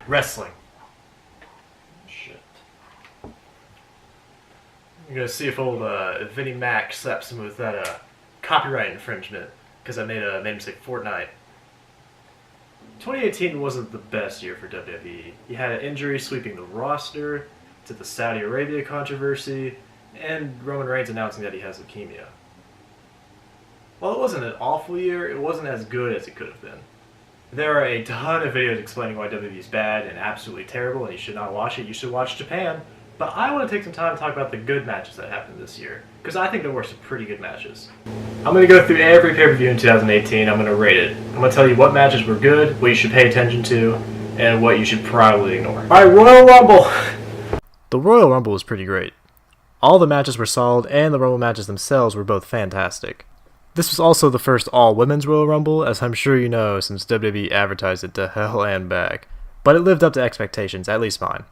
Wrestling. Shit. I'm gonna see if old Vinnie Mac slaps him with that copyright infringement because I made him say Fortnite. 2018 wasn't the best year for WWE. You had an injury sweeping the roster, to the Saudi Arabia controversy, and Roman Reigns announcing that he has leukemia. While it wasn't an awful year, it wasn't as good as it could have been. There are a ton of videos explaining why WWE is bad and absolutely terrible and you should not watch it. You should watch Japan. But I want to take some time to talk about the good matches that happened this year, because I think there were some pretty good matches. I'm going to go through every pay-per-view in 2018. I'm going to rate it. I'm going to tell you what matches were good, what you should pay attention to, and what you should probably ignore. Alright, Royal Rumble! The Royal Rumble was pretty great. All the matches were solid, and the Rumble matches themselves were both fantastic. This was also the first all-women's Royal Rumble, as I'm sure you know since WWE advertised it to hell and back. But it lived up to expectations, at least mine.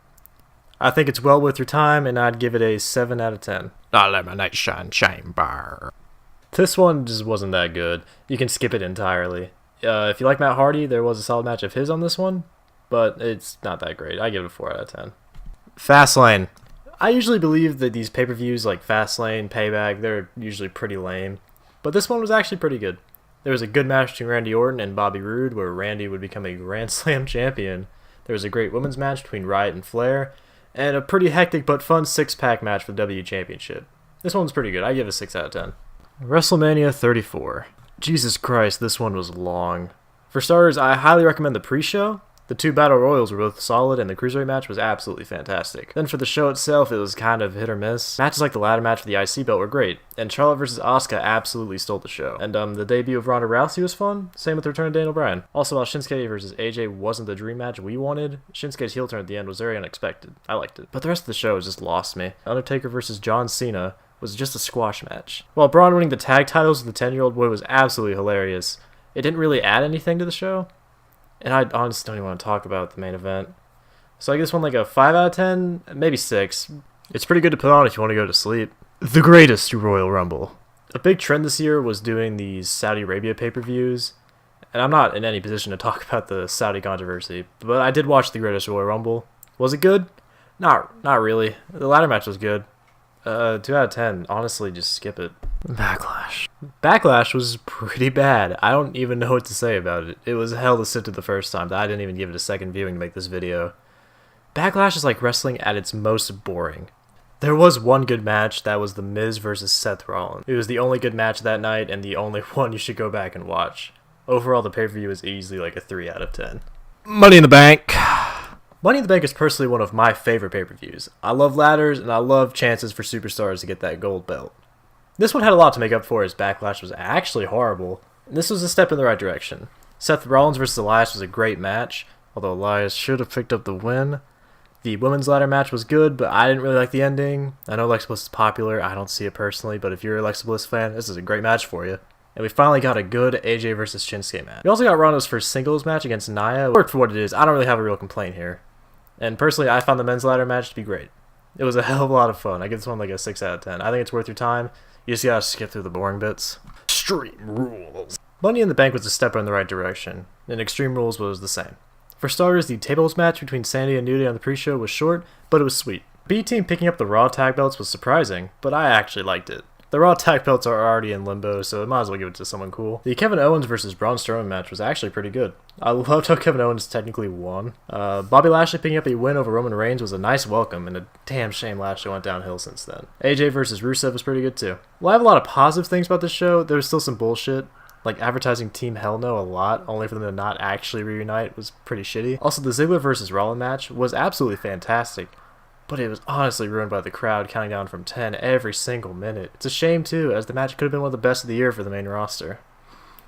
I think it's well worth your time, and I'd give it a 7 out of 10. Elimination Chamber. This one just wasn't that good. You can skip it entirely. If you like Matt Hardy, there was a solid match of his on this one, but it's not that great. I give it a 4 out of 10. Fastlane. I usually believe that these pay-per-views like Fastlane, Payback, they're usually pretty lame, but this one was actually pretty good. There was a good match between Randy Orton and Bobby Roode where Randy would become a Grand Slam champion. There was a great women's match between Riot and Flair, and a pretty hectic but fun 6-pack match for the WWE Championship. This one's pretty good. I give it a 6 out of 10. WrestleMania 34. Jesus Christ, this one was long. For starters, I highly recommend the pre-show. The 2 Battle Royals were both solid, and the Cruiserweight match was absolutely fantastic. Then for the show itself, it was kind of hit or miss. Matches like the ladder match for the IC belt were great, and Charlotte vs. Asuka absolutely stole the show. And the debut of Ronda Rousey was fun, same with the return of Daniel Bryan. Also, while Shinsuke vs. AJ wasn't the dream match we wanted, Shinsuke's heel turn at the end was very unexpected. I liked it. But the rest of the show just lost me. Undertaker vs. John Cena was just a squash match. While Braun winning the tag titles with the 10-year-old boy was absolutely hilarious, it didn't really add anything to the show. And I honestly don't even want to talk about the main event. So I give this one like a 5 out of 10, maybe 6. It's pretty good to put on if you want to go to sleep. The greatest Royal Rumble. A big trend this year was doing these Saudi Arabia pay-per-views. And I'm not in any position to talk about the Saudi controversy, but I did watch the greatest Royal Rumble. Was it good? Not really. The ladder match was good. 2 out of 10. Honestly, just skip it. Backlash. Backlash was pretty bad. I don't even know what to say about it. It was hell to sit through the first time. I didn't even give it a second viewing to make this video. Backlash is like wrestling at its most boring. There was one good match, that was The Miz vs. Seth Rollins. It was the only good match that night and the only one you should go back and watch. Overall, the pay-per-view is easily like a 3 out of 10. Money in the Bank. Money in the Bank is personally one of my favorite pay-per-views. I love ladders and I love chances for superstars to get that gold belt. This one had a lot to make up for as Backlash was actually horrible, and this was a step in the right direction. Seth Rollins vs. Elias was a great match, although Elias should have picked up the win. The women's ladder match was good, but I didn't really like the ending. I know Alexa Bliss is popular, I don't see it personally, but if you're a Alexa Bliss fan, this is a great match for you. And we finally got a good AJ vs. Shinsuke match. We also got Ronda's first singles match against Nia. Worked for what it is, I don't really have a real complaint here. And personally, I found the men's ladder match to be great. It was a hell of a lot of fun. I give this one like a 6 out of 10. I think it's worth your time. You just gotta skip through the boring bits. Extreme Rules. Money in the Bank was a step in the right direction, and Extreme Rules was the same. For starters, the tables match between Sandy and New Day on the pre-show was short, but it was sweet. B-Team picking up the Raw tag belts was surprising, but I actually liked it. The Raw tag belts are already in limbo, so I might as well give it to someone cool. The Kevin Owens vs. Braun Strowman match was actually pretty good. I loved how Kevin Owens technically won. Bobby Lashley picking up a win over Roman Reigns was a nice welcome, and a damn shame Lashley went downhill since then. AJ vs. Rusev was pretty good too. Well, I have a lot of positive things about this show. There was still some bullshit, like advertising Team Hell No a lot, only for them to not actually reunite was pretty shitty. Also, the Ziggler vs. Rollins match was absolutely fantastic, but it was honestly ruined by the crowd counting down from 10 every single minute. It's a shame too, as the match could have been one of the best of the year for the main roster.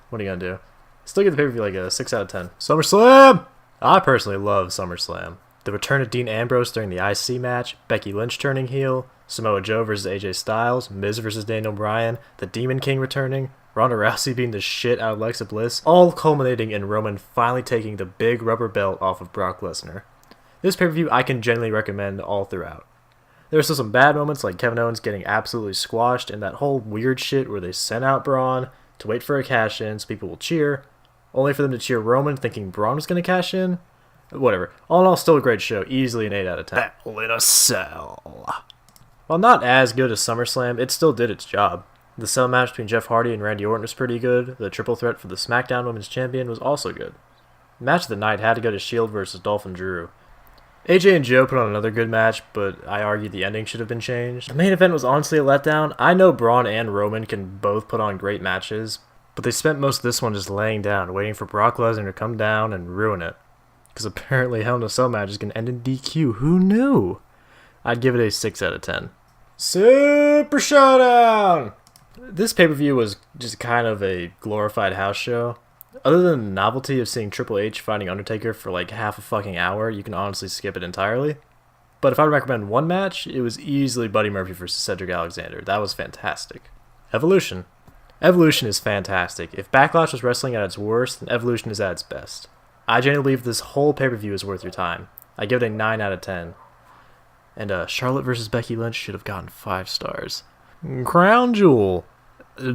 What are you gonna do? Still give the pay-per-view like a 6 out of 10. Summerslam! I personally love SummerSlam. The return of Dean Ambrose during the IC match, Becky Lynch turning heel, Samoa Joe vs. AJ Styles, Miz vs. Daniel Bryan, the Demon King returning, Ronda Rousey beating the shit out of Alexa Bliss, all culminating in Roman finally taking the big rubber belt off of Brock Lesnar. This pay-per-view I can genuinely recommend all throughout. There are still some bad moments like Kevin Owens getting absolutely squashed and that whole weird shit where they sent out Braun to wait for a cash-in so people will cheer, only for them to cheer Roman thinking Braun was going to cash in. Whatever. All in all, still a great show. Easily an 8 out of 10. Battle in a Cell. While not as good as SummerSlam, it still did its job. The cell match between Jeff Hardy and Randy Orton was pretty good. The triple threat for the SmackDown Women's Champion was also good. The match of the night had to go to Shield versus Dolph and Drew. AJ and Joe put on another good match, but I argue the ending should have been changed. The main event was honestly a letdown. I know Braun and Roman can both put on great matches, but they spent most of this one just laying down, waiting for Brock Lesnar to come down and ruin it. Because apparently Hell in a Cell matches can end in DQ. Who knew? I'd give it a 6 out of 10. Super Showdown! This pay-per-view was just kind of a glorified house show. Other than the novelty of seeing Triple H fighting Undertaker for like half a fucking hour, you can honestly skip it entirely. But if I recommend one match, it was easily Buddy Murphy versus Cedric Alexander. That was fantastic. Evolution. Evolution is fantastic. If Backlash was wrestling at its worst, then Evolution is at its best. I genuinely believe this whole pay-per-view is worth your time. I give it a 9 out of 10. And Charlotte versus Becky Lynch should have gotten 5 stars. Crown Jewel.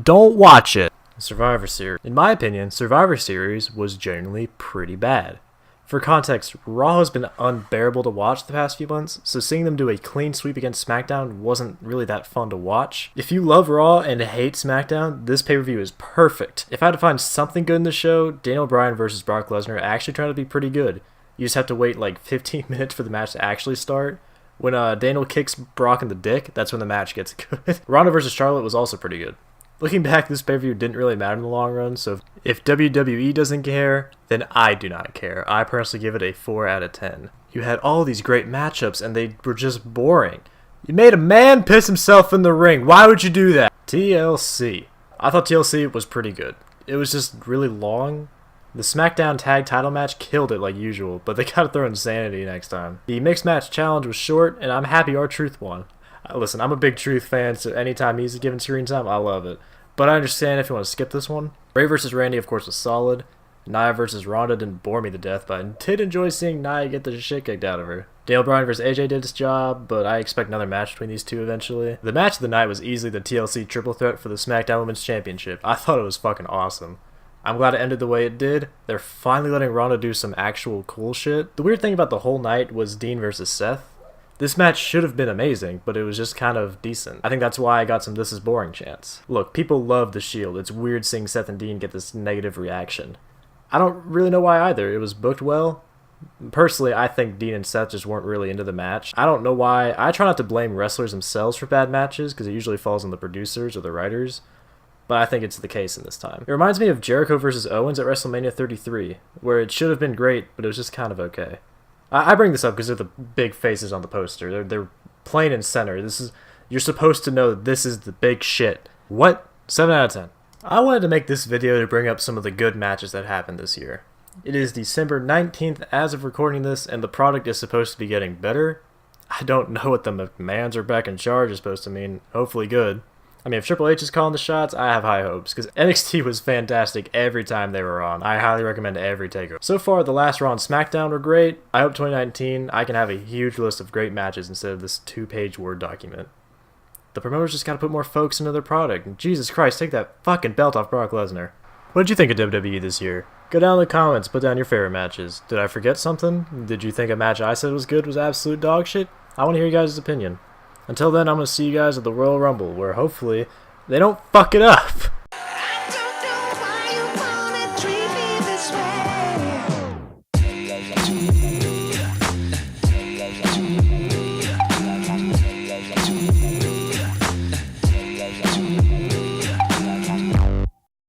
Don't watch it. Survivor Series. In my opinion, Survivor Series was generally pretty bad. For context, Raw has been unbearable to watch the past few months, so seeing them do a clean sweep against SmackDown wasn't really that fun to watch. If you love Raw and hate SmackDown, this pay-per-view is perfect. If I had to find something good in the show, Daniel Bryan versus Brock Lesnar actually turned out to be pretty good. You just have to wait like 15 minutes for the match to actually start. When Daniel kicks Brock in the dick, that's when the match gets good. Ronda versus Charlotte was also pretty good. Looking back, this pay-per-view didn't really matter in the long run, so if WWE doesn't care, then I do not care. I personally give it a 4 out of 10. You had all these great matchups, and they were just boring. You made a man piss himself in the ring. Why would you do that? TLC. I thought TLC was pretty good. It was just really long. The SmackDown Tag Title match killed it like usual, but they gotta throw Insanity next time. The Mixed Match Challenge was short, and I'm happy R-Truth won. Listen, I'm a big Truth fan, so anytime he's given screen time, I love it. But I understand if you want to skip this one. Ray vs. Randy, of course, was solid. Nia vs. Ronda didn't bore me to death, but I did enjoy seeing Nia get the shit kicked out of her. Daniel Bryan vs. AJ did its job, but I expect another match between these two eventually. The match of the night was easily the TLC triple threat for the SmackDown Women's Championship. I thought it was fucking awesome. I'm glad it ended the way it did. They're finally letting Ronda do some actual cool shit. The weird thing about the whole night was Dean vs. Seth. This match should have been amazing, but it was just kind of decent. I think that's why I got some "this is boring" chants. Look, people love The Shield. It's weird seeing Seth and Dean get this negative reaction. I don't really know why either. It was booked well. Personally, I think Dean and Seth just weren't really into the match. I don't know why. I try not to blame wrestlers themselves for bad matches, because it usually falls on the producers or the writers. But I think it's the case in this time. It reminds me of Jericho vs. Owens at WrestleMania 33, where it should have been great, but it was just kind of okay. I bring this up because they're the big faces on the poster. They're plain and center. You're supposed to know that this is the big shit. What? 7 out of 10. I wanted to make this video to bring up some of the good matches that happened this year. It is December 19th as of recording this, and the product is supposed to be getting better. I don't know what the McMahons are back in charge is supposed to mean. Hopefully good. I mean, if Triple H is calling the shots, I have high hopes, because NXT was fantastic every time they were on. I highly recommend every takeover. So far, the last Raw and SmackDown were great. I hope 2019, I can have a huge list of great matches instead of this 2-page Word document. The promoters just gotta put more folks into their product. And Jesus Christ, take that fucking belt off Brock Lesnar. What did you think of WWE this year? Go down in the comments, put down your favorite matches. Did I forget something? Did you think a match I said was good was absolute dog shit? I want to hear you guys' opinion. Until then, I'm going to see you guys at the Royal Rumble, where hopefully they don't fuck it up.